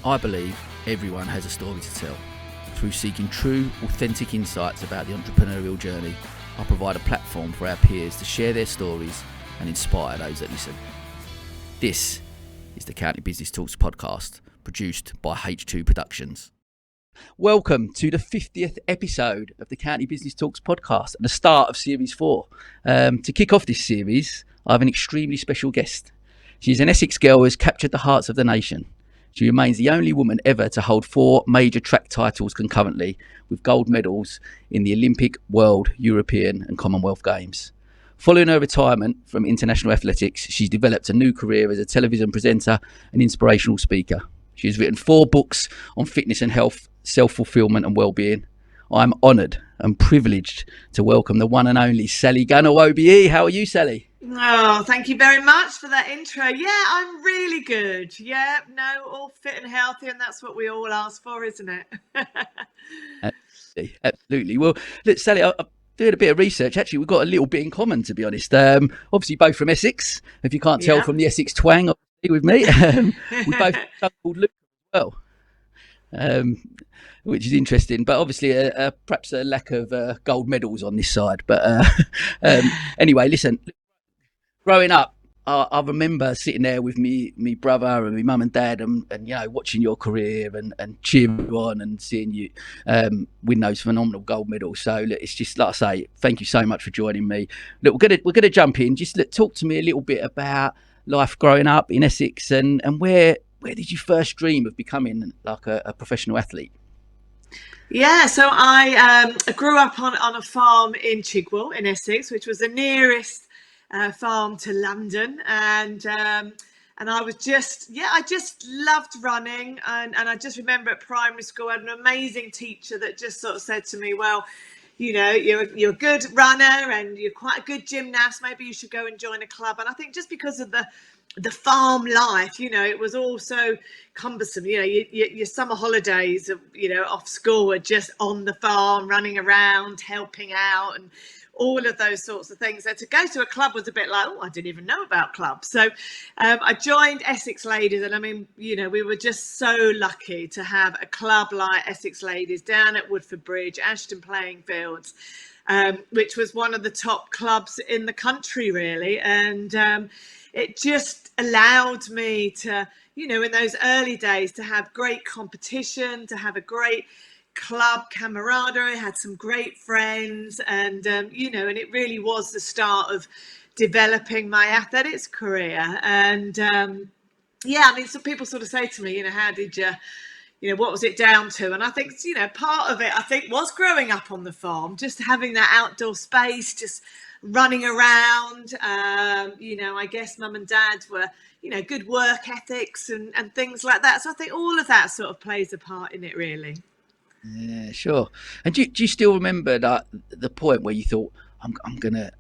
I believe everyone has a story to tell. Through seeking true, authentic insights about the entrepreneurial journey, I provide a platform for our peers to share their stories and inspire those that listen. This is the County Business Talks podcast, produced by H2 Productions. Welcome to the 50th episode of the County Business Talks podcast and the start of Series 4. To kick off this series, I have an extremely special guest. She's an Essex Girl who has captured the hearts of the nation. She remains the only woman ever to hold 4 major track titles concurrently, with gold medals in the Olympic, World, European and Commonwealth Games. Following her retirement from international athletics, she's developed a new career as a television presenter and inspirational speaker. She has written 4 books on fitness and health, self-fulfilment and wellbeing. I'm honoured and privileged to welcome the one and only Sally Gunnell OBE. How are you, Sally? Oh, thank you very much for that intro. Yeah, I'm really good. Yeah, no, all fit and healthy, and that's what we all ask for, isn't it? Absolutely. Well, look, Sally, I'm doing a bit of research. Actually, we've got a little bit in common, to be honest. Obviously, both from Essex, if you can't tell from the Essex twang, obviously, with me. We both have a son called Luke as well, which is interesting. But obviously, perhaps a lack of gold medals on this side. But anyway, listen. Growing up, I remember sitting there with me brother and my mum and dad and you know, watching your career and cheering you on and seeing you win those phenomenal gold medals. So look, it's just like I say, thank you so much for joining me. Look, we're gonna jump in. Just talk to me a little bit about life growing up in Essex and where did you first dream of becoming like a professional athlete? Yeah, so I grew up on a farm in Chigwell in Essex, which was the nearest farm to London, and I was I just loved running, and I just remember at primary school I had an amazing teacher that just sort of said to me, well, you know, you're a good runner and you're quite a good gymnast, maybe you should go and join a club. And I think just because of the farm life, you know, it was all so cumbersome. You know, your summer holidays, you know, off school are just on the farm, running around, helping out and all of those sorts of things. So to go to a club was a bit like, oh, I didn't even know about clubs. So I joined Essex Ladies, and I mean, you know, we were just so lucky to have a club like Essex Ladies down at Woodford Bridge, Ashton Playing Fields, which was one of the top clubs in the country, really. And it just allowed me to, you know, in those early days, to have great competition, to have a great club camaraderie, had some great friends, and you know, and it really was the start of developing my athletics career. And yeah, I mean, some people sort of say to me, you know, how did you know, what was it down to? And I think, you know, part of it, I think, was growing up on the farm, just having that outdoor space, just running around. You know, I guess mum and dad were, you know, good work ethics and things like that. So I think all of that sort of plays a part in it, really. Yeah, sure. And do you still remember that the point where you thought, I'm gonna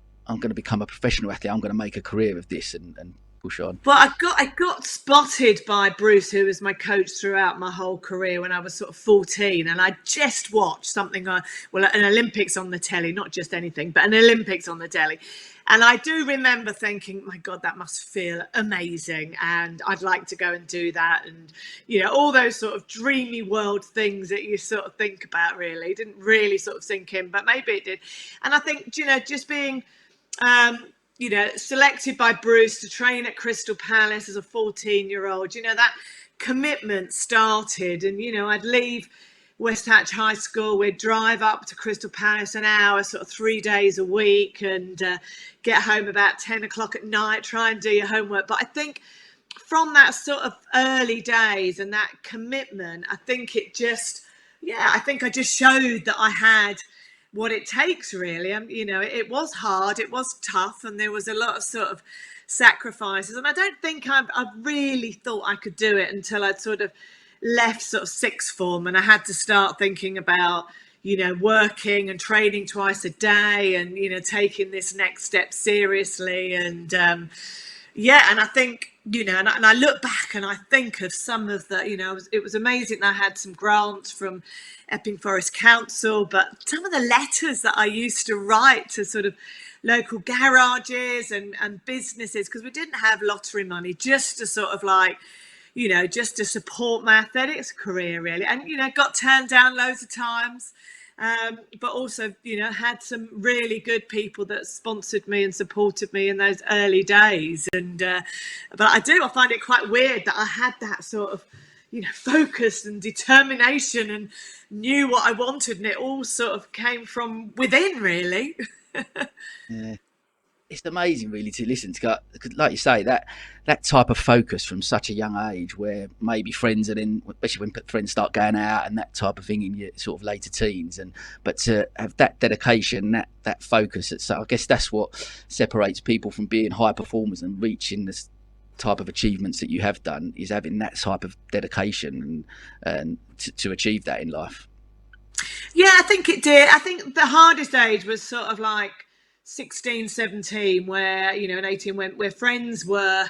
become a professional athlete, I'm gonna make a career of this and push on? Well, I got spotted by Bruce, who was my coach throughout my whole career, when I was sort of 14, and I just watched something an Olympics on the telly, not just anything, but an Olympics on the telly. And I do remember thinking, my God, that must feel amazing, and I'd like to go and do that. And, you know, all those sort of dreamy world things that you sort of think about, really didn't really sort of sink in, but maybe it did. And I think, you know, just being you know, selected by Bruce to train at Crystal Palace as a 14-year-old, you know, that commitment started. And, you know, I'd leave West Hatch High School, we'd drive up to Crystal Palace an hour, sort of 3 days a week, and get home about 10 o'clock at night, try and do your homework. But I think from that sort of early days and that commitment, I think it just, I think I just showed that I had what it takes, really. You know, it was hard, it was tough, and there was a lot of sort of sacrifices. And I don't think I really thought I could do it until I'd sort of left sort of sixth form, and I had to start thinking about, you know, working and training twice a day, and, you know, taking this next step seriously. And and I think, you know, and I look back and I think of some of the, you know, it was amazing that I had some grants from Epping Forest Council, but some of the letters that I used to write to sort of local garages and businesses, because we didn't have lottery money, just to sort of like, just to support my athletics career, really. And, got turned down loads of times. But also, had some really good people that sponsored me and supported me in those early days. And but I find it quite weird that I had that sort of, focus and determination and knew what I wanted, and it all sort of came from within, really. Yeah. It's amazing, really, to listen to, because, like you say, that type of focus from such a young age, where maybe friends are in, especially when friends start going out and that type of thing in your sort of later teens, but to have that dedication, that focus, so I guess that's what separates people from being high performers and reaching this type of achievements that you have done, is having that type of dedication and to achieve that in life. Yeah, I think it did. I think the hardest age was sort of like 16, 17, where, and 18, where friends were,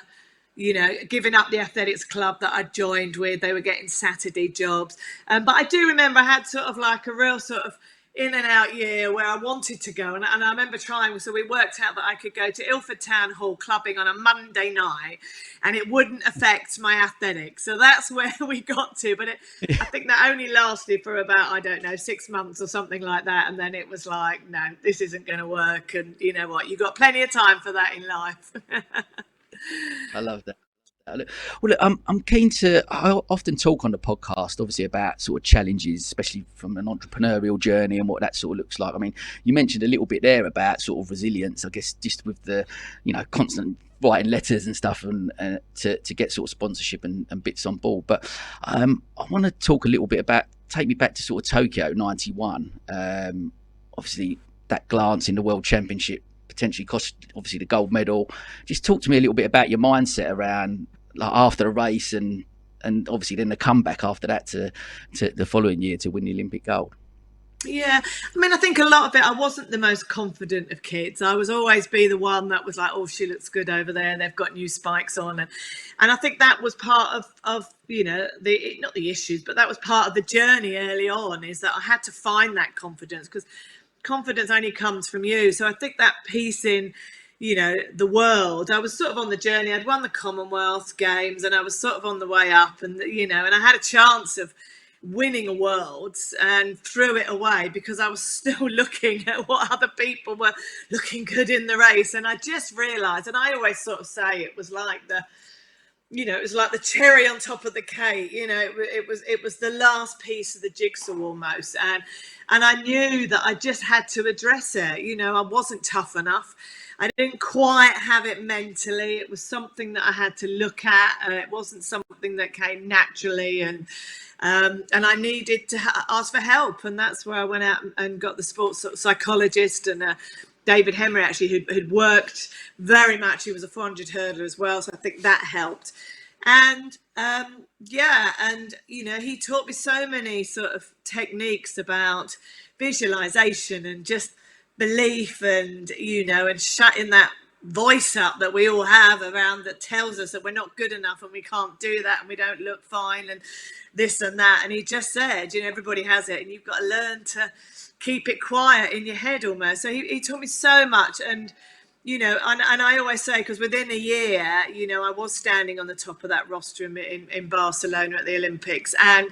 giving up the athletics club that I'd joined with. They were getting Saturday jobs. But I do remember I had sort of like a real sort of in and out year where I wanted to go. And I remember trying, so we worked out that I could go to Ilford Town Hall clubbing on a Monday night and it wouldn't affect my athletics. So that's where we got to. But I think that only lasted for about, I don't know, 6 months or something like that. And then it was like, no, this isn't going to work. And you know what? You've got plenty of time for that in life. I love that. Well, look, I'm keen to. I often talk on the podcast, obviously, about sort of challenges, especially from an entrepreneurial journey and what that sort of looks like. I mean, you mentioned a little bit there about sort of resilience, I guess, just with the, constant writing letters and stuff, and to get sort of sponsorship and bits on board. But I want to talk a little bit about, take me back to sort of Tokyo '91. Obviously, that glance in the World Championship potentially cost, obviously, the gold medal. Just talk to me a little bit about your mindset around, like, after the race and obviously then the comeback after that to the following year to win the Olympic gold. Yeah, I mean, I think a lot of it, I wasn't the most confident of kids. I was always be the one that was like, oh, she looks good over there, they've got new spikes on. And I think that was part of the, not the issues, but that was part of the journey early on, is that I had to find that confidence, because confidence only comes from you. So I think that piece in, the world, I was sort of on the journey. I'd won the Commonwealth games and I was sort of on the way up, and, and I had a chance of winning a worlds and threw it away because I was still looking at what other people were looking good in the race. And I just realized, and I always sort of say it was like the cherry on top of the cake. It was the last piece of the jigsaw almost. And I knew that I just had to address it. I wasn't tough enough. I didn't quite have it mentally. It was something that I had to look at. It wasn't something that came naturally. And I needed to ask for help. And that's where I went out and got the sports psychologist, and David Henry, actually, who'd worked very much. He was a 400 hurdler as well. So I think that helped. And he taught me so many sort of techniques about visualization and just belief, and, and shutting that voice up that we all have around that tells us that we're not good enough and we can't do that and we don't look fine and this and that. And he just said, everybody has it and you've got to learn to keep it quiet in your head almost. So he taught me so much. And and I always say, because within a year, I was standing on the top of that rostrum in Barcelona at the Olympics. And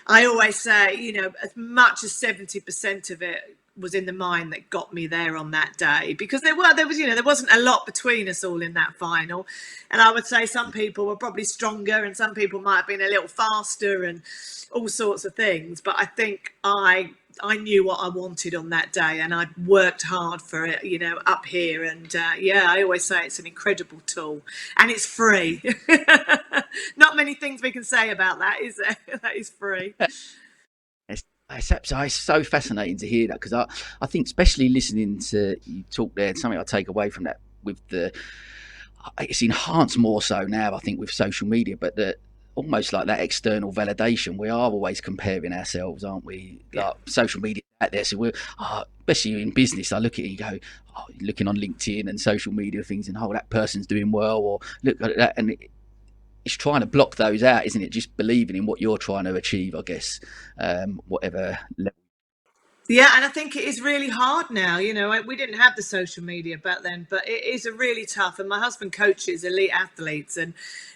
I always say, as much as 70% of it was in the mind that got me there on that day, because there wasn't a lot between us all in that final. And I would say some people were probably stronger and some people might have been a little faster and all sorts of things. But I think I knew what I wanted on that day, and I worked hard for it, up here. And I always say it's an incredible tool, and it's free. Not many things we can say about that, is there? That is free. It's so fascinating to hear that, because I think, especially listening to you talk there, something I take away from that, with it's enhanced more so now, I think, with social media, but almost like that external validation. We are always comparing ourselves, aren't we? Like, social media out there. So we're, especially in business, I look at it and go, looking on LinkedIn and social media things, and that person's doing well, or look at that, and it's trying to block those out, isn't it? Just believing in what you're trying to achieve, I guess, whatever level. Yeah, and I think it is really hard now. We didn't have the social media back then, but it is a really tough. And my husband coaches elite athletes, and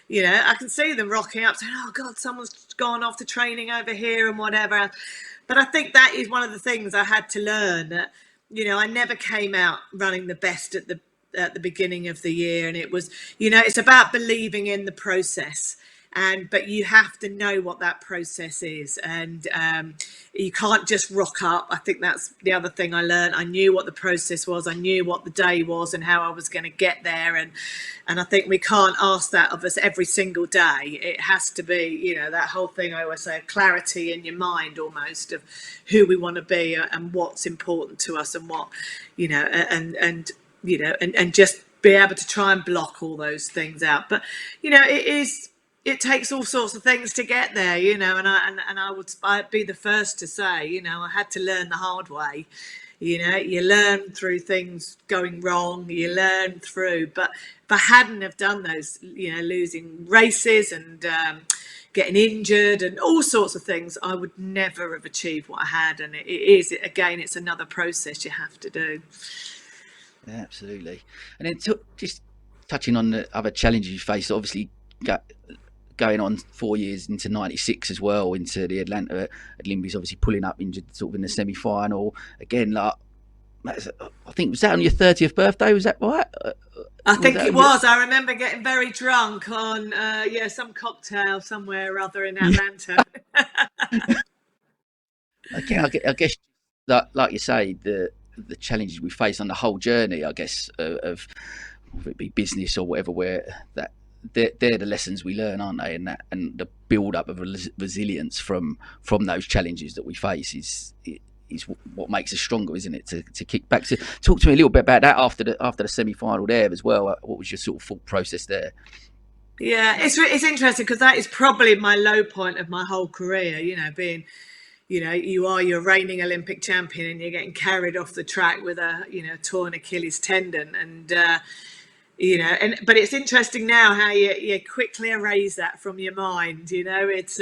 I can see them rocking up saying, "Oh God, someone's gone off to training over here and whatever." But I think that is one of the things I had to learn, that I never came out running the best at the beginning of the year, and it was it's about believing in the process. But you have to know what that process is, and you can't just rock up. I think that's the other thing I learned. I knew what the process was, I knew what the day was and how I was going to get there, and I think we can't ask that of us every single day. It has to be, that whole thing I always say, clarity in your mind almost, of who we want to be and what's important to us, and what and just be able to try and block all those things out. But it takes all sorts of things to get there, I'd be the first to say, I had to learn the hard way. You learn through things going wrong, you learn through, but if I hadn't have done those, losing races and getting injured and all sorts of things, I would never have achieved what I had. And it's another process you have to do. Yeah, absolutely. And then just touching on the other challenges you faced, obviously going on 4 years into 96 as well, into the Atlanta Olympics, obviously pulling up injured sort of in the semi-final. Again, like, I think, was that on your 30th birthday? Was that right? I think it was. I remember getting very drunk on some cocktail somewhere or other in Atlanta. Again, I guess, like you say, the challenges we face on the whole journey, I guess, of whether it be business or whatever, where that they're the lessons we learn, aren't they? And the build up of resilience from those challenges that we face is what makes us stronger, isn't it? To kick back. To talk to me a little bit about that after the semi final there as well. What was your sort of thought process there? Yeah, it's interesting, because that is probably my low point of my whole career. Being you're reigning Olympic champion and you're getting carried off the track with a torn Achilles tendon, and but it's interesting now how you quickly erase that from your mind. It's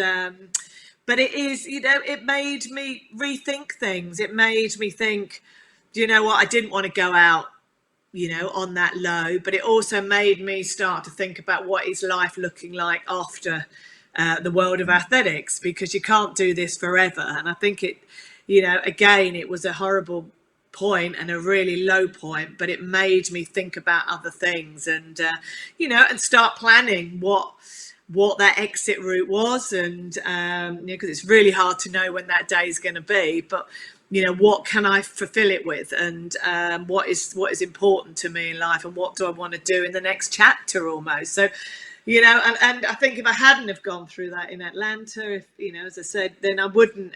but it is, it made me rethink things. It made me think, do you know what, I didn't want to go out on that low, but it also made me start to think about what is life looking like after the world of athletics, because you can't do this forever. And I think again, it was a horrible point and a really low point, but it made me think about other things, and and start planning what that exit route was, and because it's really hard to know when that day is going to be, but what can I fulfill it with, and what is important to me in life, and what do I want to do in the next chapter almost. So and I think if I hadn't have gone through that in Atlanta, if as I said, then I would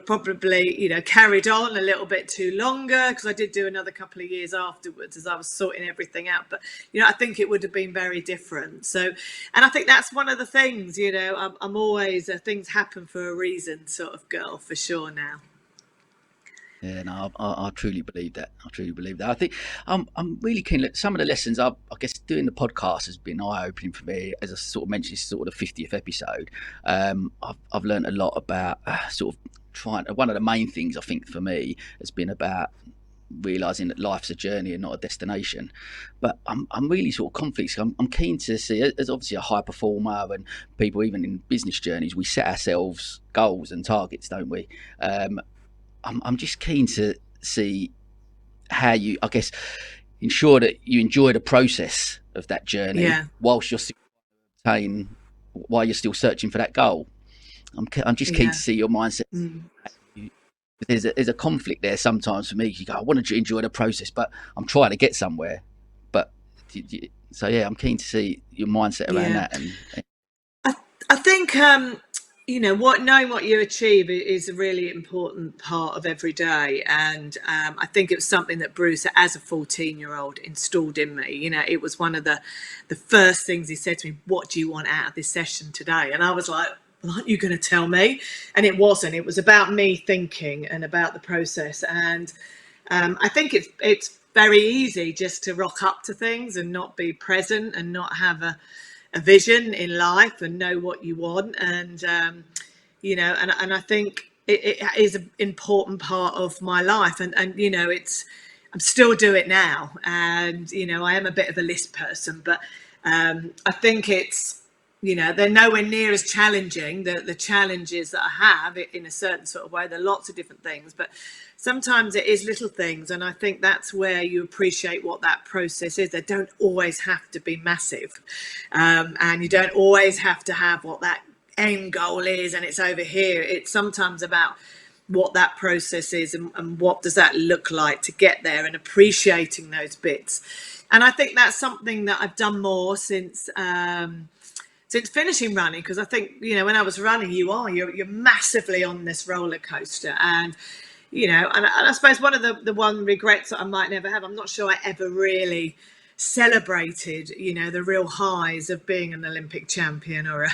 probably carried on a little bit too longer, because I did do another couple of years afterwards as I was sorting everything out. But I think it would have been very different. So, and I think that's one of the things, I'm always things happen for a reason sort of girl, for sure now. Yeah, no, I truly believe that. I think I'm really keen. Some of the lessons, I guess, doing the podcast has been eye-opening for me. As I sort of mentioned, this is sort of the 50th episode. I've learned a lot about sort of trying. One of the main things I think for me has been about realizing that life's a journey and not a destination. But I'm really sort of conflicted. I'm keen to see, as obviously a high performer, and people even in business journeys, we set ourselves goals and targets, don't we? I'm just keen to see how you, I guess, ensure that you enjoy the process of that journey, whilst you're still while you're still searching for that goal. I'm just keen to see your mindset. There's a conflict there sometimes for me. You go, I want to enjoy the process, but I'm trying to get somewhere. But so yeah, I'm keen to see your mindset around that. And I think knowing what you achieve is a really important part of every day, and I think it was something that Bruce, as a 14-year-old, installed in me. It was one of the first things he said to me, "What do you want out of this session today?" And I was like, well, aren't you going to tell me? And it wasn't. It was about me thinking and about the process. And I think it's very easy just to rock up to things and not be present and not have a vision in life and know what you want. And and I think it is an important part of my life, and you know, I'm still do it now, and you know, I am a bit of a list person, but I think it's, you know, they're nowhere near as challenging, the challenges that I have in a certain sort of way. There are lots of different things, but sometimes it is little things, and I think that's where you appreciate what that process is. They don't always have to be massive, and you don't always have to have what that end goal is and it's over here. It's sometimes about what that process is, and what does that look like to get there, and appreciating those bits. And I think that's something that I've done more since finishing running, because I think, you know, when I was running, you're massively on this roller coaster, and you know, and I suppose one of the one regrets that I might never have, I'm not sure I ever really celebrated, you know, the real highs of being an Olympic champion or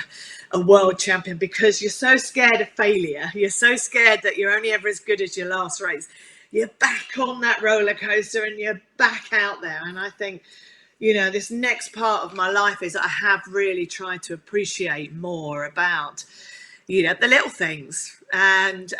a world champion, because you're so scared of failure. You're so scared that you're only ever as good as your last race. You're back on that roller coaster and you're back out there. And I think, you know, this next part of my life is I have really tried to appreciate more about, you know, the little things. And,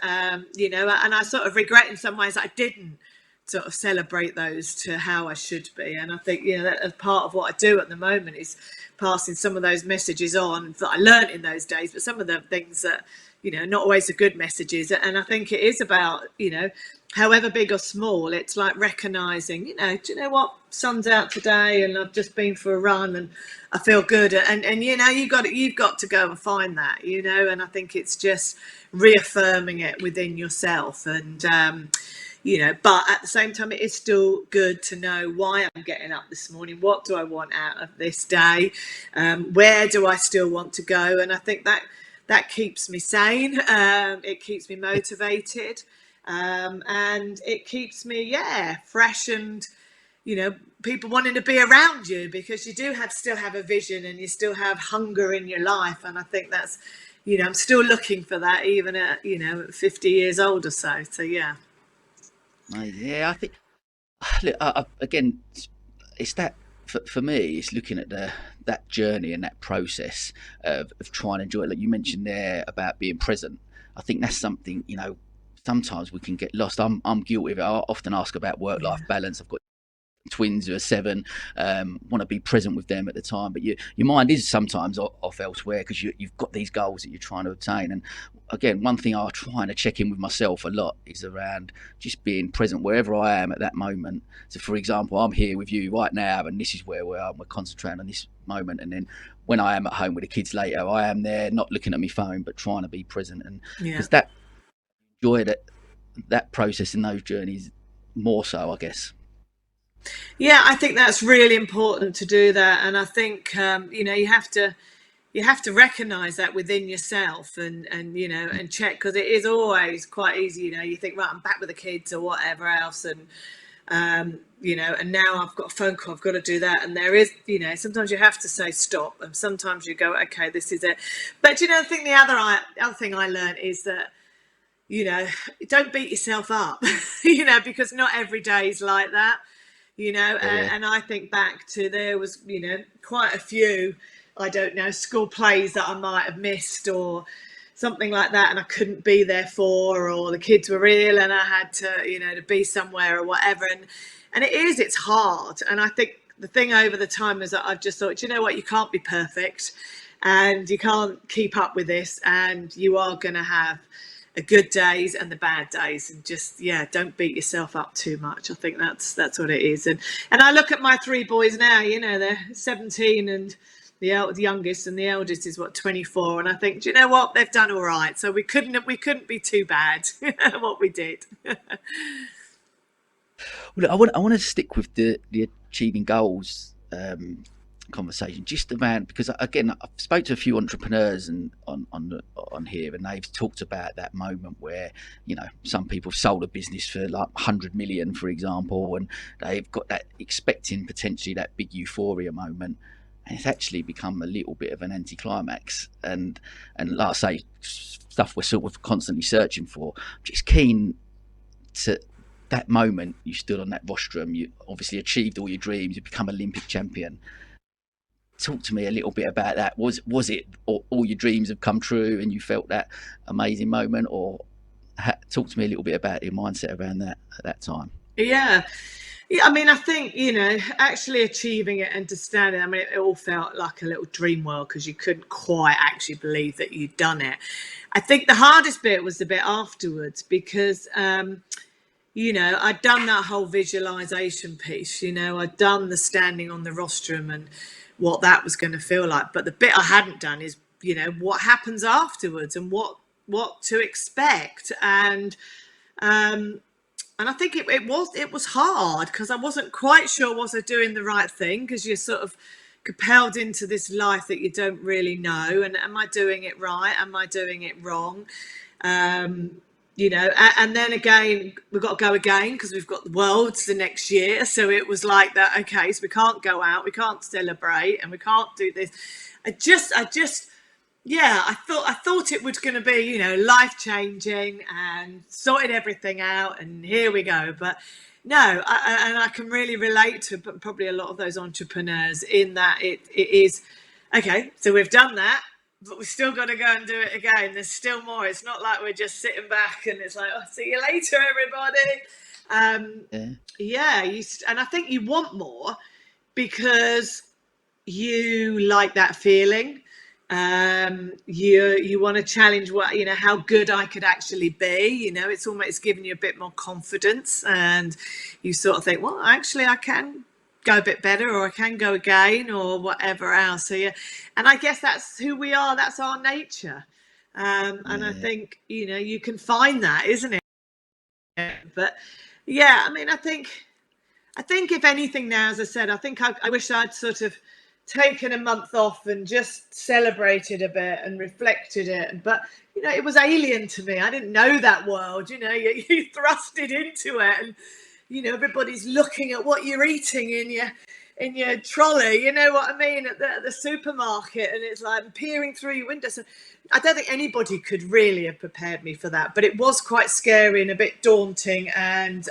you know, and I sort of regret in some ways that I didn't sort of celebrate those to how I should be. And I think, you know, that as part of what I do at the moment is passing some of those messages on that I learned in those days, but some of the things that, you know, not always the good messages. And I think it is about, you know, however big or small, it's like recognizing, you know, do you know what, sun's out today and I've just been for a run and I feel good, and you know, you've got to go and find that, you know. And I think it's just reaffirming it within yourself, and you know, but at the same time, it is still good to know why I'm getting up this morning. What do I want out of this day? Where do I still want to go? And I think that keeps me sane. It keeps me motivated, and it keeps me, yeah, fresh, and you know, people wanting to be around you, because you do still have a vision and you still have hunger in your life. And I think that's, you know, I'm still looking for that even at, you know, 50 years old or so. So yeah. Yeah, I think, look, again, it's that for me. It's looking at that journey and that process of trying to enjoy it. Like you mentioned there about being present. I think that's something, you know, sometimes we can get lost. I'm guilty of it. I often ask about work-life balance. I've got twins who are 7, want to be present with them at the time, but your mind is sometimes off elsewhere, because you've got these goals that you're trying to attain. And again, one thing I try to check in with myself a lot is around just being present wherever I am at that moment. So for example, I'm here with you right now and this is where we are, we're concentrating on this moment, and then when I am at home with the kids later, I am there not looking at my phone but trying to be present. And because that joy, that process in those journeys more so, I guess. Yeah, I think that's really important to do that, and I think you know, you have to recognize that within yourself, and you know, and check, because it is always quite easy, you know, you think, right, I'm back with the kids or whatever else, and you know, and now I've got a phone call, I've got to do that, and there is, you know, sometimes you have to say stop, and sometimes you go, okay, this is it. But you know, I think the other thing I learned is that, you know, don't beat yourself up, you know, because not every day is like that. You know, and I think back to, there was, you know, quite a few, I don't know, school plays that I might have missed or something like that, and I couldn't be there for, or the kids were ill and I had to, you know, to be somewhere or whatever. And it's hard. And I think the thing over the time is that I've just thought, you know what, you can't be perfect and you can't keep up with this, and you are going to have the good days and the bad days, and just, yeah, don't beat yourself up too much. I think that's what it is. And I look at my 3 boys now, you know, they're 17, and the youngest, and the eldest is what, 24, and I think, do you know what, they've done all right, so we couldn't be too bad what we did. Well, I want to stick with the achieving goals conversation, just around, because again, I've spoke to a few entrepreneurs and on here, and they've talked about that moment where, you know, some people sold a business for like 100 million, for example, and they've got that expecting potentially that big euphoria moment, and it's actually become a little bit of an anticlimax. And like I say, stuff we're sort of constantly searching for. I'm just keen to that moment you stood on that rostrum, you obviously achieved all your dreams, you become Olympic champion. Talk to me a little bit about that. Was it all your dreams have come true and you felt that amazing moment, or Talk to me a little bit about your mindset around that at that time. Yeah. Yeah, I mean, I think, actually achieving it, understanding, I mean, it all felt like a little dream world because you couldn't quite actually believe that you'd done it. I think the hardest bit was the bit afterwards because, I'd done that whole visualization piece, I'd done the standing on the rostrum and what that was going to feel like. But the bit I hadn't done is, what happens afterwards and what to expect. And I think it was hard because I wasn't quite sure, was I doing the right thing? Because you're sort of compelled into this life that you don't really know. And am I doing it right? Am I doing it wrong? And then again, we've got to go again because we've got the Worlds the next year. So it was like that, okay, so we can't go out, we can't celebrate, and we can't do this. I just yeah, I thought it was going to be, life changing and sorted everything out, and here we go. But no, and I can really relate to probably a lot of those entrepreneurs in that it is okay. So we've done that, but we've still got to go and do it again. There's still more. It's not like we're just sitting back and it's like, oh, see you later, everybody. And I think you want more because you like that feeling. You want to challenge how good I could actually be. It's almost giving you a bit more confidence, and you sort of think, well, actually I can go a bit better, or I can go again, or whatever else. So yeah, and I guess that's who we are. That's our nature. And I think you can find that, isn't it? But yeah, I mean, I think if anything now, as I said, I think I wish I'd sort of taken a month off and just celebrated a bit and reflected it. But it was alien to me. I didn't know that world. You thrusted into it, and everybody's looking at what you're eating in your trolley. You know what I mean, at the supermarket, and it's like peering through your window. So I don't think anybody could really have prepared me for that. But it was quite scary and a bit daunting, and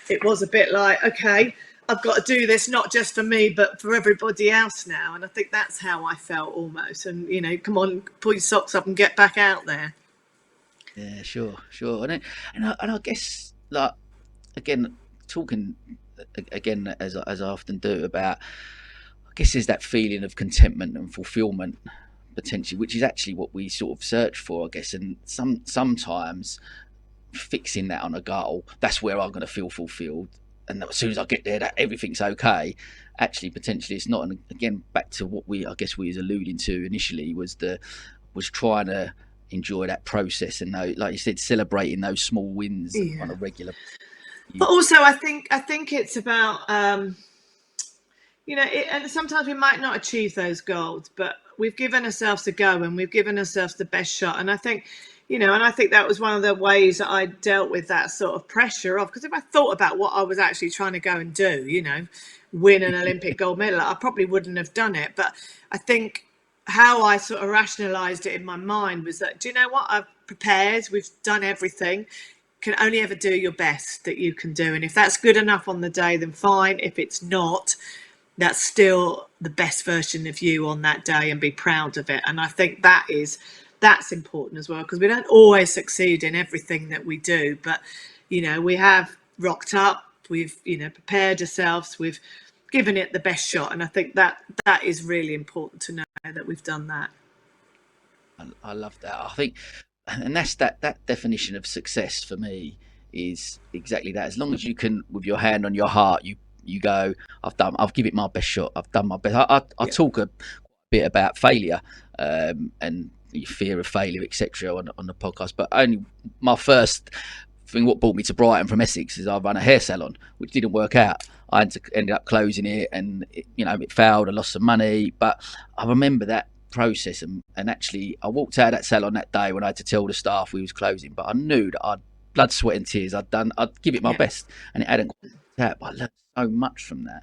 it was a bit like, okay, I've got to do this not just for me but for everybody else now. And I think that's how I felt almost. And come on, pull your socks up and get back out there. Yeah, sure. And I guess, like, again, talking again as I often do about, I guess there's that feeling of contentment and fulfillment potentially, which is actually what we sort of search for, I guess. And sometimes fixing that on a goal, that's where I'm going to feel fulfilled. And as soon as I get there, that everything's okay. Actually, potentially, it's not. And again, back to what I guess we was alluding to initially was trying to enjoy that process and like you said, celebrating those small wins on a regular. But also, I think it's about and sometimes we might not achieve those goals, but we've given ourselves a go and we've given ourselves the best shot. And I think and I think that was one of the ways that I dealt with that sort of pressure of, because if I thought about what I was actually trying to go and do, win an Olympic gold medal, I probably wouldn't have done it. But I think how I sort of rationalized it in my mind was that, do you know what? I've prepared, we've done everything. Can only ever do your best that you can do. And if that's good enough on the day, then fine. If it's not, that's still the best version of you on that day, and be proud of it. And I think that's important as well, because we don't always succeed in everything that we do, but we have rocked up, we've prepared ourselves, we've given it the best shot. And I think that is really important to know that we've done that. I love that. I think, and that's that definition of success for me is exactly that. As long as you can, with your hand on your heart, you go, I've given it my best shot, I've done my best. I talk a bit about failure and fear of failure, etc. on the podcast, but only my first thing, what brought me to Brighton from Essex, is I run a hair salon which didn't work out. I ended up closing it, and it failed. I lost some money, but I remember that process, and actually I walked out of that salon that day when I had to tell the staff we was closing, but I knew that I'd blood, sweat and tears, I'd give it my best, and it hadn't quite out, but I learned so much from that.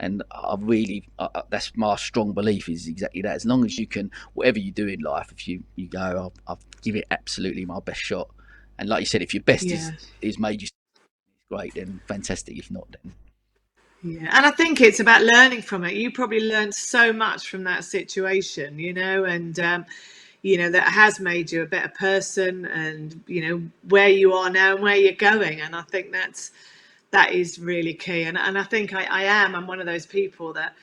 And I really, that's my strong belief, is exactly that. As long as you can, whatever you do in life, if you go, I'll give it absolutely my best shot. And like you said, if your best is made you great, then fantastic. If not, then. Yeah, and I think it's about learning from it. You probably learned so much from that situation, and that has made you a better person, and where you are now and where you're going. And I think that is really key. And I think I'm one of those people that,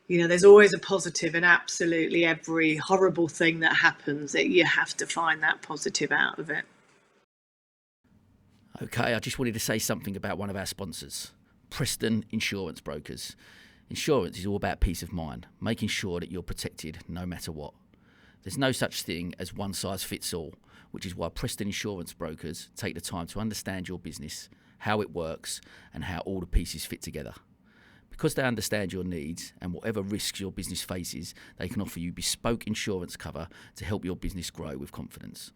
there's always a positive in absolutely every horrible thing that happens. That you have to find that positive out of it. Okay, I just wanted to say something about one of our sponsors, Preston Insurance Brokers. Insurance is all about peace of mind, making sure that you're protected no matter what. There's no such thing as one size fits all, which is why Preston Insurance Brokers take the time to understand your business, how it works, and how all the pieces fit together. Because they understand your needs and whatever risks your business faces, they can offer you bespoke insurance cover to help your business grow with confidence.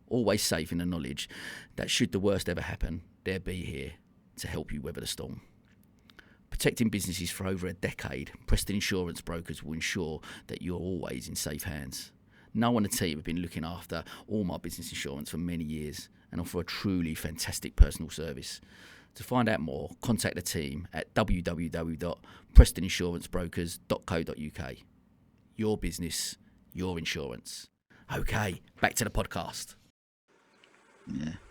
Always safe in the knowledge that should the worst ever happen, they'll be here to help you weather the storm. Protecting businesses for over a decade, Preston Insurance Brokers will ensure that you're always in safe hands. Noel and the team have been looking after all my business insurance for many years and offer a truly fantastic personal service. To find out more, contact the team at www.prestoninsurancebrokers.co.uk. Your business, your insurance. Okay, back to the podcast.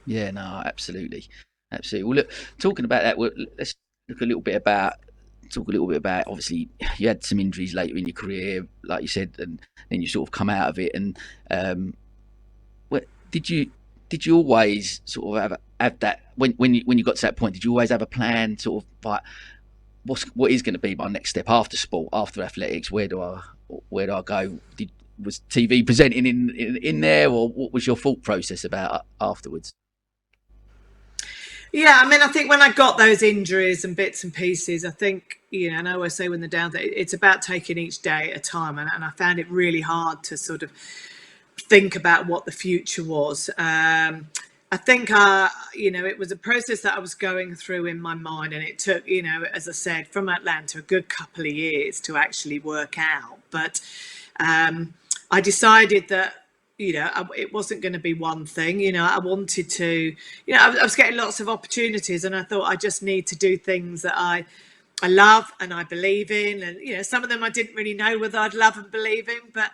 Yeah, no, absolutely. Well, look, talking about that, let's talk a little bit about. Obviously, you had some injuries later in your career, like you said, and then you sort of come out of it. And did you always sort of have that when you got to that point? Did you always have a plan, sort of like what is going to be my next step after sport, after athletics? Where do I go? Was TV presenting in there, or what was your thought process about afterwards? Yeah, I mean, I think when I got those injuries and bits and pieces, I think, and I always say when they're down, that it's about taking each day at a time. And I found it really hard to sort of think about what the future was. I think, it was a process that I was going through in my mind, and it took, as I said, from Atlanta, a good couple of years to actually work out. But I decided that, it wasn't going to be one thing. I wanted to, I was getting lots of opportunities, and I thought I just need to do things that I love and I believe in. And, some of them I didn't really know whether I'd love and believe in, but,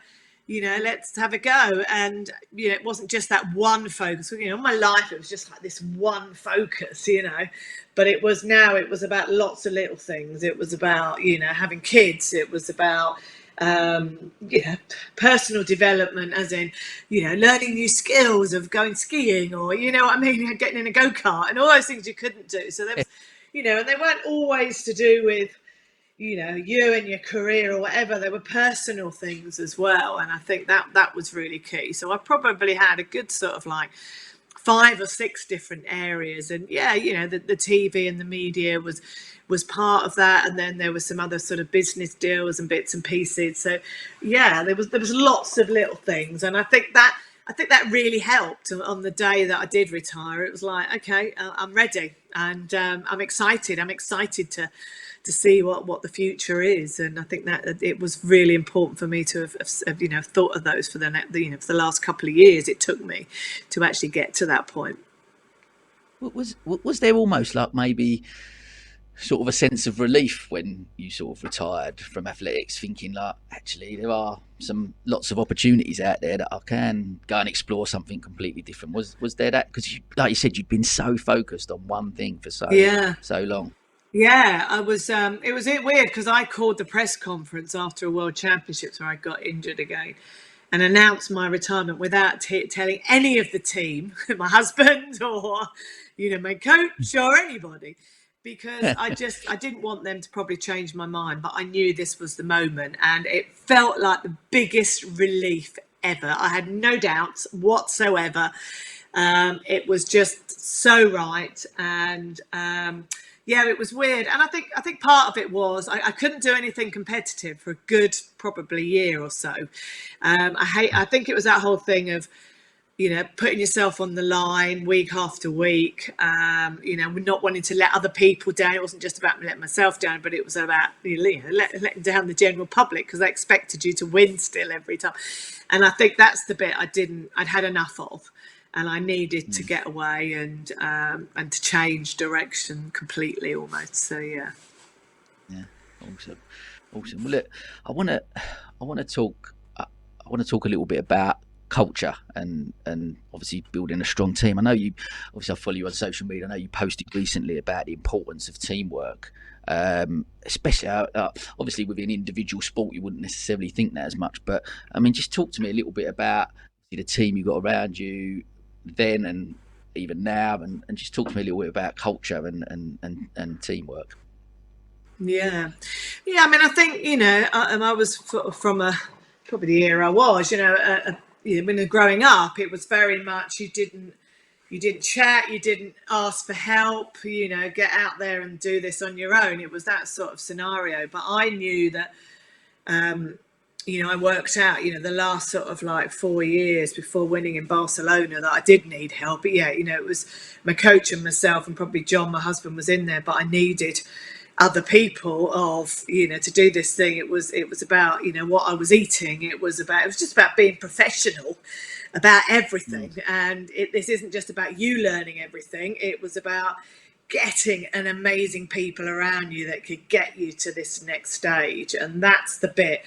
let's have a go. And, it wasn't just that one focus. My life, it was just like this one focus, but it was about lots of little things. It was about, having kids. It was about, personal development, as in, learning new skills of going skiing, or, getting in a go-kart and all those things you couldn't do. So there was, and they weren't always to do with, you and your career or whatever. There were personal things as well. And I think that was really key. So I probably had a good sort of like 5 or 6 different areas. And the TV and the media was part of that, and then there was some other sort of business deals and bits and pieces. So there was lots of little things, and I think that really helped. On the day that I did retire, it was like, okay, I'm ready, and I'm excited to see what the future is. And I think that it was really important for me to have thought of those for for the last couple of years it took me to actually get to that point. Was there almost like maybe sort of a sense of relief when you sort of retired from athletics, thinking like, actually there are lots of opportunities out there that I can go and explore something completely different? Was there that? Because like you said, you'd been so focused on one thing for so long. Yeah, I was. It was weird because I called the press conference after a World Championships where I got injured again, and announced my retirement without telling any of the team, my husband or my coach or anybody, because I didn't want them to probably change my mind. But I knew this was the moment, and it felt like the biggest relief ever. I had no doubts whatsoever. It was just so right, and it was weird. And I think part of it was I couldn't do anything competitive for a good probably year or so. I think it was that whole thing of, putting yourself on the line week after week, not wanting to let other people down. It wasn't just about letting myself down, but it was about letting down the general public, because they expected you to win still every time. And I think that's the bit I'd had enough of. And I needed to get away and to change direction completely, almost. So yeah. Awesome. Well, look, I want to talk a little bit about culture and obviously building a strong team. I know you, obviously I follow you on social media. I know you posted recently about the importance of teamwork, especially obviously within individual sport you wouldn't necessarily think that as much, but I mean, just talk to me a little bit about the team you got around you then and even now, and just talk to me a little bit about culture and teamwork. Yeah. I mean, I think, I was sort of from probably the era I was, when growing up, it was very much you didn't chat, you didn't ask for help, get out there and do this on your own. It was that sort of scenario. But I knew that, I worked out, the last sort of like 4 years before winning in Barcelona that I did need help. But yeah, it was my coach and myself, and probably John, my husband, was in there, but I needed other people to do this thing. It was about, what I was eating. It was just about being professional about everything. And this isn't just about you learning everything. It was about getting an amazing people around you that could get you to this next stage. And that's the bit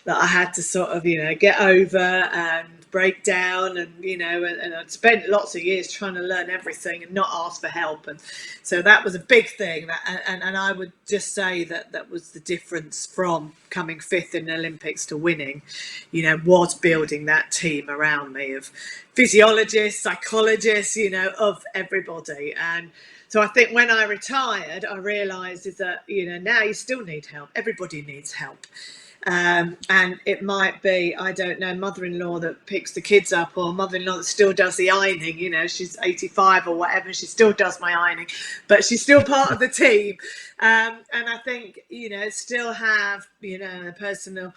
that I had to sort of, get over and break down, and and I'd spent lots of years trying to learn everything and not ask for help. And so that was a big thing, and I would just say that was the difference from coming fifth in the Olympics to winning, was building that team around me of physiologists, psychologists, of everybody. And so I think when I retired, I realized is that now you still need help. Everybody needs help. And it might be, I don't know, mother-in-law that picks the kids up, or mother-in-law that still does the ironing. She's 85 or whatever, she still does my ironing, but she's still part of the team. And I think, still have, personal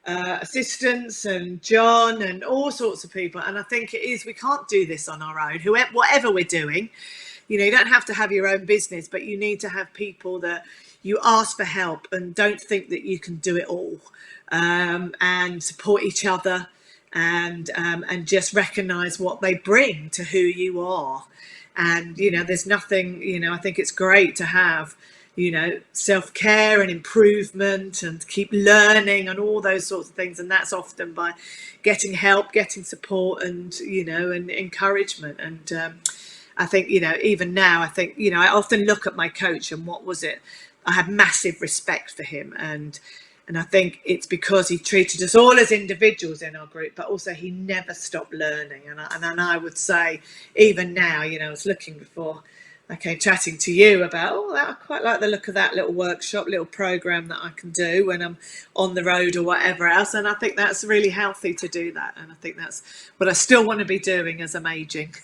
assistants and John and all sorts of people. And I think we can't do this on our own, whatever we're doing. You don't have to have your own business, but you need to have people that you ask for help and don't think that you can do it all, and support each other, and just recognize what they bring to who you are. And, there's nothing, I think it's great to have, self-care and improvement and keep learning and all those sorts of things. And that's often by getting help, getting support, and, and encouragement. And I think, even now, I think, I often look at my coach and what was it? I had massive respect for him, and I think it's because he treated us all as individuals in our group, but also he never stopped learning. And I would say, even now, I was looking before I came chatting to you about, I quite like the look of that little workshop, little program that I can do when I'm on the road or whatever else. And I think that's really healthy to do that. And I think that's what I still want to be doing as I'm aging.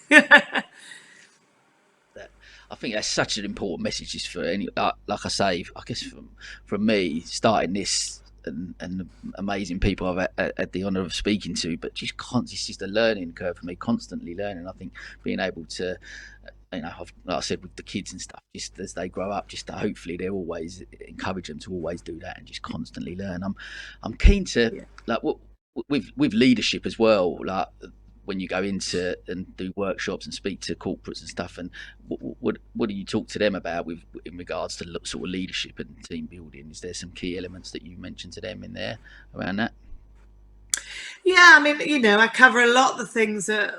I think that's such an important message just for any, like I say, I guess from me starting this and the amazing people I've had the honour of speaking to, but it's just a learning curve for me, constantly learning. I think being able to, like I said, with the kids and stuff, just as they grow up, just to hopefully they're always encourage them to always do that and just constantly learn. I'm keen to with leadership as well, like when you go into and do workshops and speak to corporates and stuff, and what do you talk to them about in regards to sort of leadership and team building? Is there some key elements that you mentioned to them in there around that? Yeah, I mean, I cover a lot of the things that,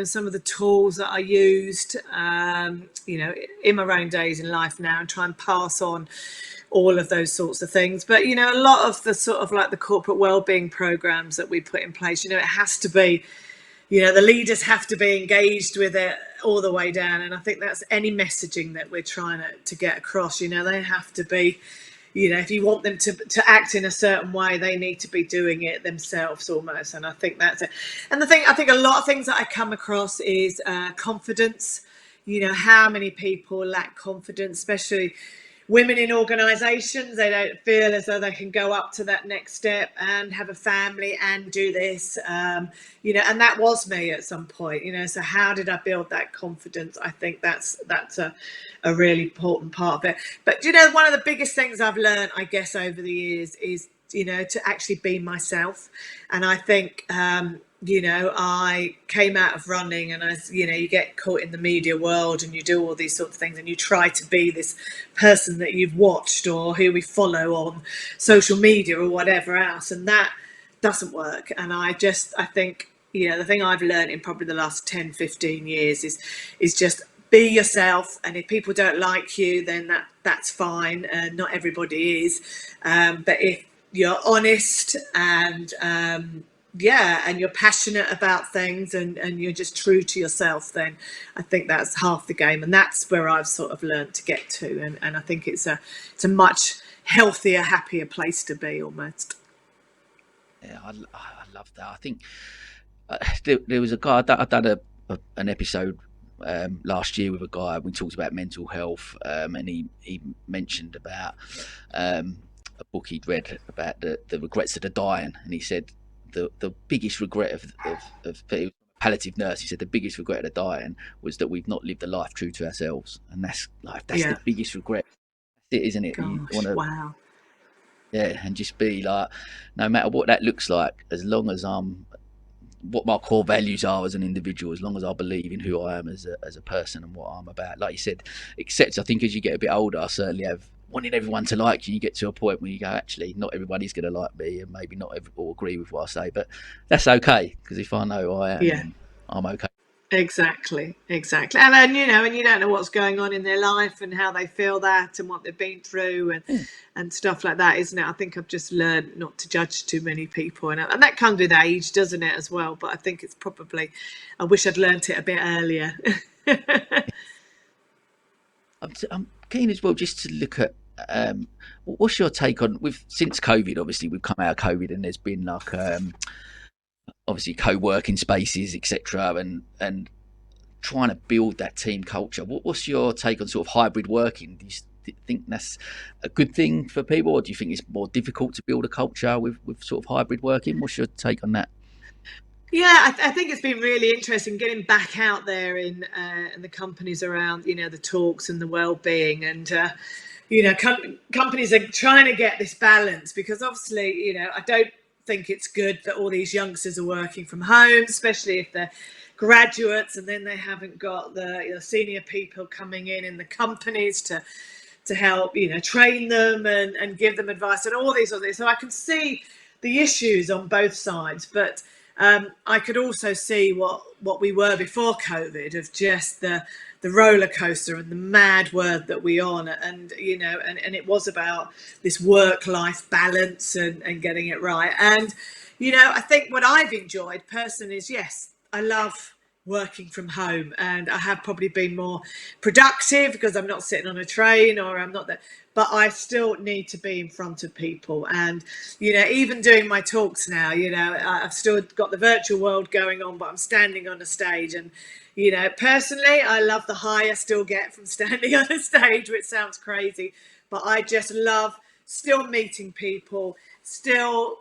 some of the tools that I used, in my own days in life now, and try and pass on all of those sorts of things. But, a lot of the sort of like the corporate wellbeing programs that we put in place, it has to be, the leaders have to be engaged with it all the way down. And I think that's any messaging that we're trying to get across. They have to be, if you want them to act in a certain way, they need to be doing it themselves almost. And I think that's it. And I think a lot of things that I come across is confidence. How many people lack confidence, especially women in organisations. They don't feel as though they can go up to that next step and have a family and do this, and that was me at some point, so how did I build that confidence? I think that's a really important part of it. But one of the biggest things I've learned, I guess, over the years is to actually be myself. And I think I came out of running, and you get caught in the media world and you do all these sorts of things and you try to be this person that you've watched or who we follow on social media or whatever else, and that doesn't work. And I think the thing I've learned in probably the last 10, 15 years is just be yourself. And if people don't like you, then that's fine. Not everybody is. But if you're honest and and you're passionate about things and you're just true to yourself, then I think that's half the game. And that's where I've sort of learned to get to. And I think it's a much healthier, happier place to be almost. Yeah, I love that. I think there was a guy, I'd done an episode last year with a guy. We talked about mental health, and he mentioned about a book he'd read about the regrets of the dying, and he said the biggest regret of palliative nurse. He said the biggest regret of the dying was that we've not lived a life true to ourselves, and that's the biggest regret. That's it, isn't it? Gosh, wow. Yeah, and just be like, no matter what that looks like, as long as what my core values are as an individual, as long as I believe in who I am as a person and what I'm about. Like you said, except I think as you get a bit older, I certainly have wanting everyone to like you. You get to a point where you go, actually, not everybody's going to like me, and maybe not everyone will agree with what I say, but that's okay, because if I know who I am, then I'm okay. Exactly. And you don't know what's going on in their life and how they feel that and what they've been through and stuff like that, isn't it? I think I've just learned not to judge too many people, and that comes with age, doesn't it, as well? But I think it's probably, I wish I'd learnt it a bit earlier. I'm keen as well just to look at what's your take on, since COVID, obviously we've come out of COVID and there's been like obviously co-working spaces, etc., and trying to build that team culture. What's your take on sort of hybrid working? Do you think that's a good thing for people, or do you think it's more difficult to build a culture with sort of hybrid working? What's your take on that? Yeah, I think it's been really interesting getting back out there in the companies around, the talks and the well-being, and companies are trying to get this balance, because obviously, I don't think it's good that all these youngsters are working from home, especially if they're graduates, and then they haven't got the senior people coming in the companies to help train them and give them advice and all these other things. So I can see the issues on both sides, but I could also see what we were before COVID, of just the roller coaster and the mad world that we're on, and it was about this work-life balance and getting it right. And I think what I've enjoyed personally is, yes, I love working from home, and I have probably been more productive because I'm not sitting on a train, or I'm not there, but I still need to be in front of people. And even doing my talks now, I've still got the virtual world going on, but I'm standing on a stage. And personally, I love the high I still get from standing on a stage, which sounds crazy, but I just love still meeting people, still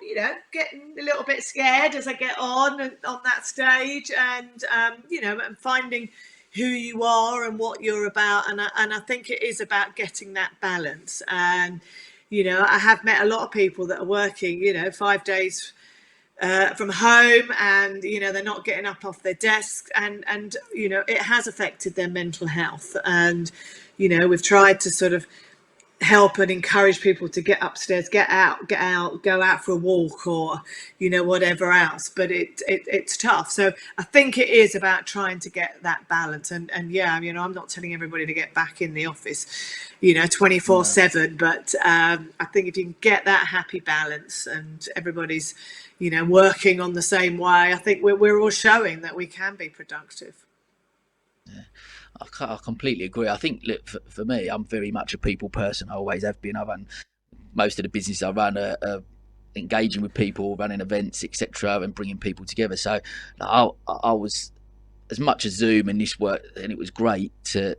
getting a little bit scared as I get on that stage, and and finding who you are and what you're about. And I think it is about getting that balance. And I have met a lot of people that are working 5 days from home, and they're not getting up off their desks, and it has affected their mental health. And we've tried to sort of help and encourage people to get upstairs, get out, go out for a walk, or whatever else. But it's tough. So I think it is about trying to get that balance. And yeah, I'm not telling everybody to get back in the office 24/7, but I think if you can get that happy balance and everybody's working on the same way, I think we're all showing that we can be productive. I completely agree. I think, look, for me, I'm very much a people person. I always have been. I run most of the business I run are engaging with people, running events, etc., and bringing people together. So I was, as much as Zoom and this work, and it was great to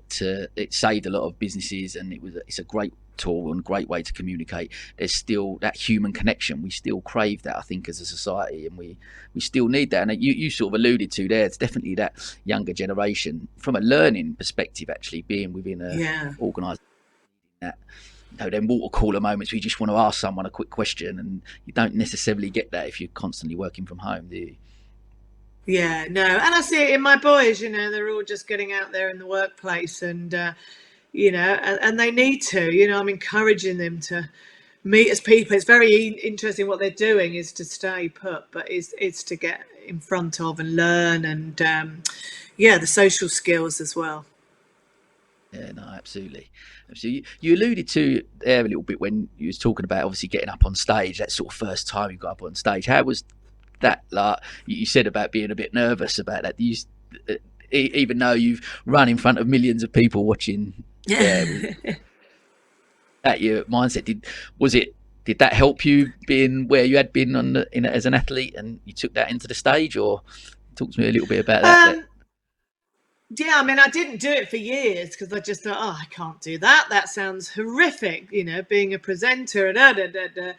it saved a lot of businesses, and it's a great tool and great way to communicate. There's still that human connection. We still crave that, I think, as a society, and we still need that. And you sort of alluded to there, it's definitely that younger generation from a learning perspective, actually being within a organisation, that them water cooler moments where you just want to ask someone a quick question, and you don't necessarily get that if you're constantly working from home, do you? Yeah, no, and I see it in my boys. They're all just getting out there in the workplace, and and they need to. I'm encouraging them to meet as people. It's very interesting what they're doing is to stay put, but it's to get in front of and learn, and yeah, the social skills as well. Yeah, no, absolutely. So you alluded to there a little bit when you was talking about obviously getting up on stage, that sort of first time you got up on stage. How was that? Like you said about being a bit nervous about that. Uh, even though you've run in front of millions of people watching, yeah, was that your mindset? Did that help you being where you had been as an athlete, and you took that into the stage? Or talk to me a little bit about that. um, Yeah, I mean, I didn't do it for years because I just thought, oh, I can't do that. That sounds horrific, being a presenter and da, da, da, da.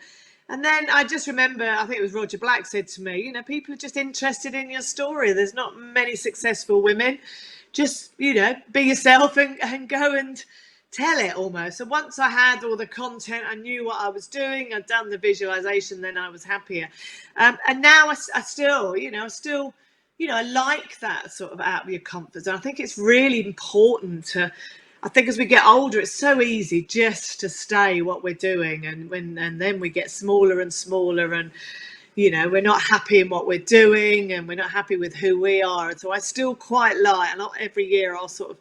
And then I just remember, I think it was Roger Black said to me, people are just interested in your story. There's not many successful women. Just, be yourself and go and tell it almost. So once I had all the content, I knew what I was doing. I'd done the visualization, then I was happier. And now I still, I like that sort of out of your comfort zone. I think it's really important I think as we get older, it's so easy just to stay what we're doing. And then we get smaller and smaller, and, we're not happy in what we're doing, and we're not happy with who we are. And so I still quite like, and every year I'll sort of,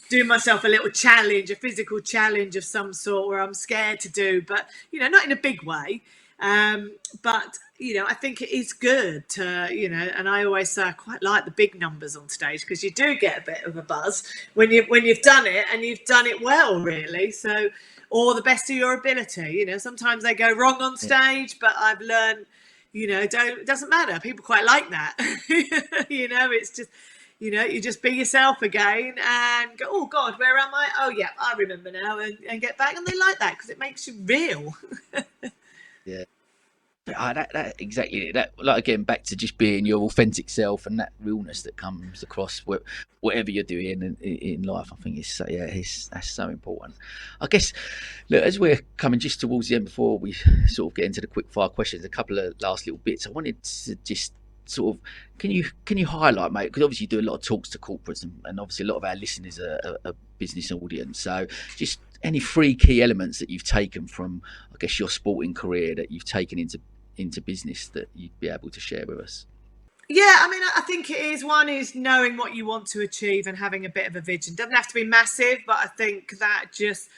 do myself a little challenge, a physical challenge of some sort where I'm scared to do, but, not in a big way. But I think it is good to, and I always say I quite like the big numbers on stage, because you do get a bit of a buzz when you've done it, and you've done it well, really. So, or the best of your ability. Sometimes they go wrong on stage, but I've learned, it doesn't matter. People quite like that. It's just, you just be yourself again and go, oh God, where am I? Oh yeah, I remember now, and get back. And they like that because it makes you real. Yeah. That exactly that. Like again, back to just being your authentic self and that realness that comes across whatever you're doing in life. I think that's so important. I guess, look, as we're coming just towards the end, before we sort of get into the quick fire questions, a couple of last little bits. I wanted to just sort of can you highlight, mate? Because obviously you do a lot of talks to corporates, and obviously a lot of our listeners are a business audience. So just any 3 key elements that you've taken from, I guess, your sporting career that you've taken into business that you'd be able to share with us. Yeah, I mean, I think it is. One is knowing what you want to achieve and having a bit of a vision. Doesn't have to be massive, but I think that just,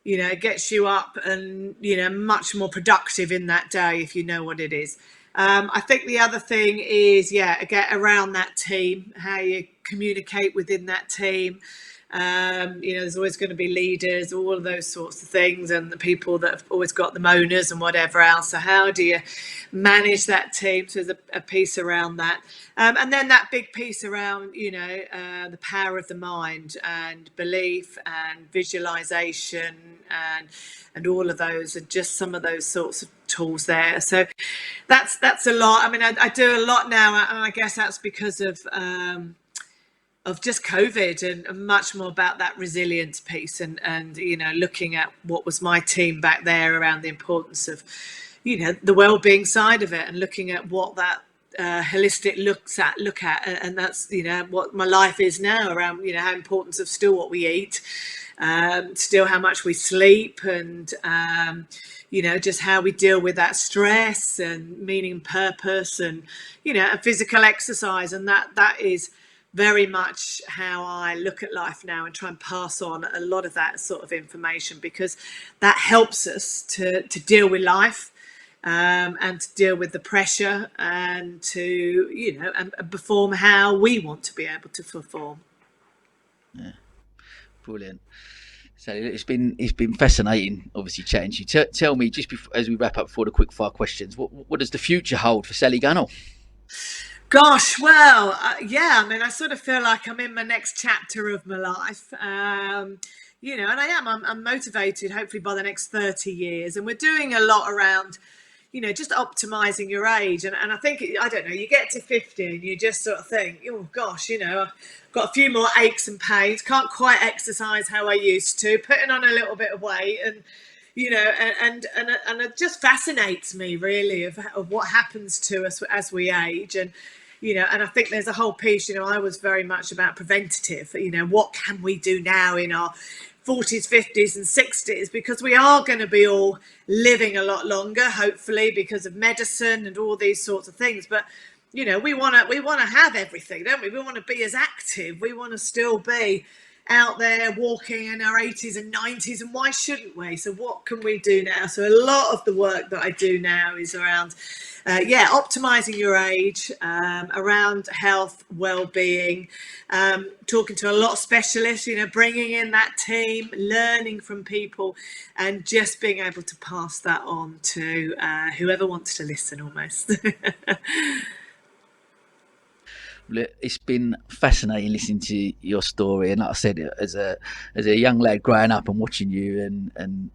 gets you up and, much more productive in that day if you know what it is. I think the other thing is, get around that team, how you communicate within that team. There's always going to be leaders, all of those sorts of things, and the people that have always got the moaners and whatever else. So how do you manage that team? So there's a piece around that. And then that big piece around, the power of the mind and belief and visualization and all of those, and just some of those sorts of tools there. So that's a lot. I mean, I do a lot now, and I guess that's because of just COVID, and much more about that resilience piece, and looking at what was my team back there around the importance of the well-being side of it, and looking at what that holistic look at, and that's what my life is now around how importance of still what we eat, still how much we sleep, and just how we deal with that stress and meaning and purpose, and and physical exercise, and that is very much how I look at life now, and try and pass on a lot of that sort of information, because that helps us to deal with life, and to deal with the pressure, and to and perform how we want to be able to perform. Yeah, brilliant. So it's been fascinating, obviously, chatting to you. Tell me, just before, as we wrap up, before the quick fire questions, what does the future hold for Sally Gunnell? Gosh, well, I mean, I sort of feel like I'm in my next chapter of my life, and I'm motivated, hopefully by the next 30 years, and we're doing a lot around, just optimizing your age. And I think, I don't know, you get to 50 and you just sort of think, oh gosh, I've got a few more aches and pains, can't quite exercise how I used to, putting on a little bit of weight, and and it just fascinates me, really, of what happens to us as we age. And and I think there's a whole piece, I was very much about preventative, what can we do now in our 40s, 50s and 60s, because we are going to be all living a lot longer, hopefully, because of medicine and all these sorts of things. But we want to have everything, don't we? We want to be as active. We want to still be out there walking in our 80s and 90s, and why shouldn't we? So what can we do now? So a lot of the work that I do now is around optimizing your age, around health, well-being, talking to a lot of specialists, bringing in that team, learning from people, and just being able to pass that on to whoever wants to listen, almost. It's been fascinating listening to your story, and like I said, as a young lad growing up and watching you and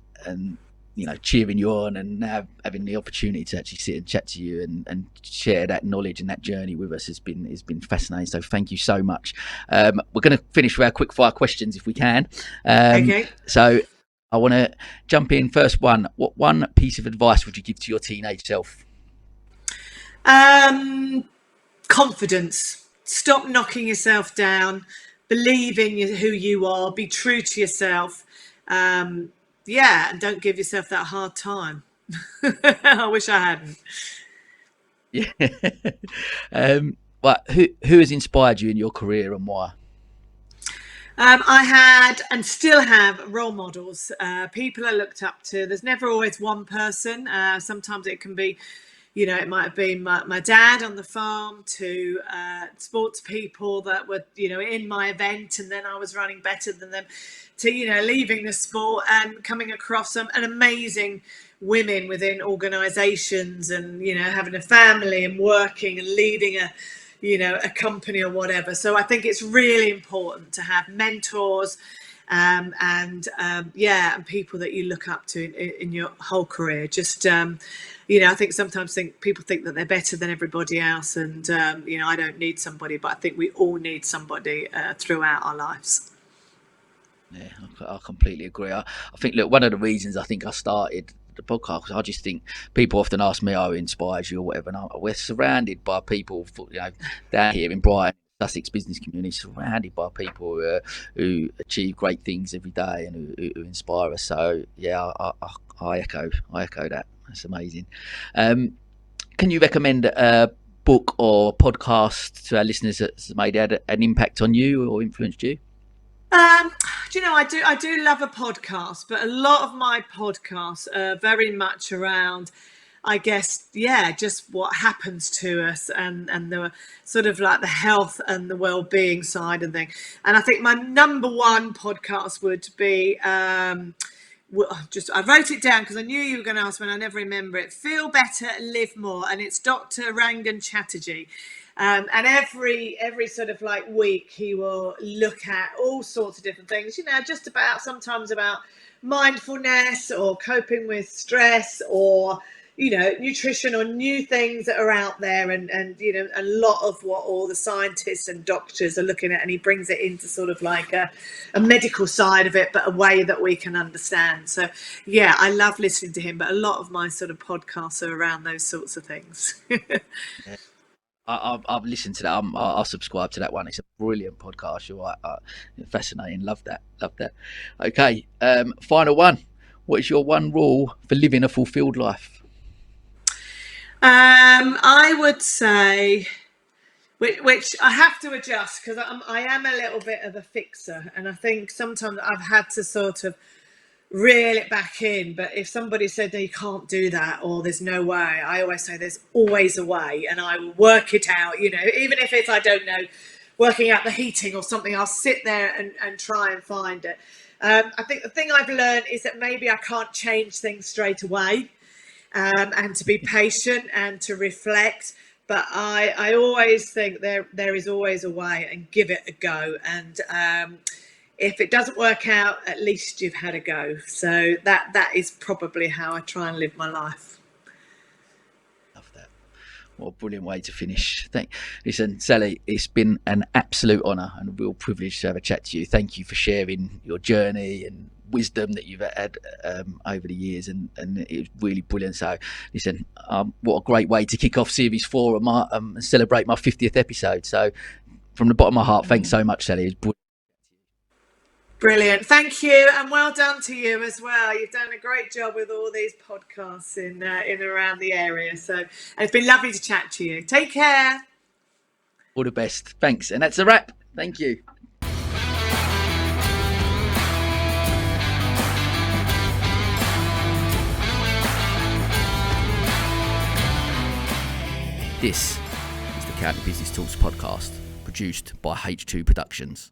cheering you on, and now having the opportunity to actually sit and chat to you and share that knowledge and that journey with us has been fascinating. So thank you so much. We're going to finish with our quick fire questions if we can. Okay. So I want to jump in. First one: what one piece of advice would you give to your teenage self? Confidence. Stop knocking yourself down. Believe in who you are. Be true to yourself. And don't give yourself that hard time. I wish I hadn't. Yeah. But who has inspired you in your career and why? I had and still have role models, people I looked up to. There's never always one person. Sometimes it can be, it might have been my dad on the farm, to sports people that were, in my event, and then I was running better than them, to, leaving the sport and coming across some amazing women within organisations, and, having a family and working and leading a company or whatever. So I think it's really important to have mentors and people that you look up to in your whole career. Just I think sometimes people think that they're better than everybody else, and I don't need somebody, but I think we all need somebody throughout our lives. Yeah, I completely agree. I think, look, one of the reasons I think I started the podcast, because I just think people often ask me, "Oh, who inspires you?" or whatever, and we're surrounded by people, down here in Brighton, Sussex business community, surrounded by people who achieve great things every day and who inspire us. So yeah, I echo that. That's amazing. Can you recommend a book or podcast to our listeners that's made an impact on you or influenced you? I do love a podcast, but a lot of my podcasts are very much around, I guess, just what happens to us and the sort of like the health and the well-being side of things. And I think my number one podcast would be, I wrote it down because I knew you were going to ask me and I never remember it. Feel Better, Live More, and it's Dr. Rangan Chatterjee. And every sort of like week he will look at all sorts of different things, just sometimes about mindfulness or coping with stress or nutrition or new things that are out there, and a lot of what all the scientists and doctors are looking at, and he brings it into sort of like a medical side of it, but a way that we can understand. So I love listening to him, but a lot of my sort of podcasts are around those sorts of things. Yeah. I've listened to that. I'll subscribe to that one. It's a brilliant podcast. You're right. Fascinating. Love that. Okay. Final one. What is your one rule for living a fulfilled life? I would say, which I have to adjust because I am a little bit of a fixer, and I think sometimes I've had to sort of reel it back in. But if somebody said, no, you can't do that, or there's no way, I always say there's always a way, and I will work it out, even if it's, I don't know, working out the heating or something, I'll sit there and try and find it. I think the thing I've learned is that maybe I can't change things straight away, and to be patient and to reflect. But I always think there is always a way, and give it a go. And if it doesn't work out, at least you've had a go. So that is probably how I try and live my life. Love that. What a brilliant way to finish. Listen, Sally, it's been an absolute honour and a real privilege to have a chat to you. Thank you for sharing your journey and wisdom that you've had over the years, and it was really brilliant. So listen, what a great way to kick off series 4 and celebrate my 50th episode. So from the bottom of my heart, thanks so much, Sally. It's brilliant. Thank you, and well done to you as well. You've done a great job with all these podcasts in and around the area. So it's been lovely to chat to you. Take care. all the best. Thanks. And that's a wrap. Thank you. This is the County Business Talks podcast, produced by H2 Productions.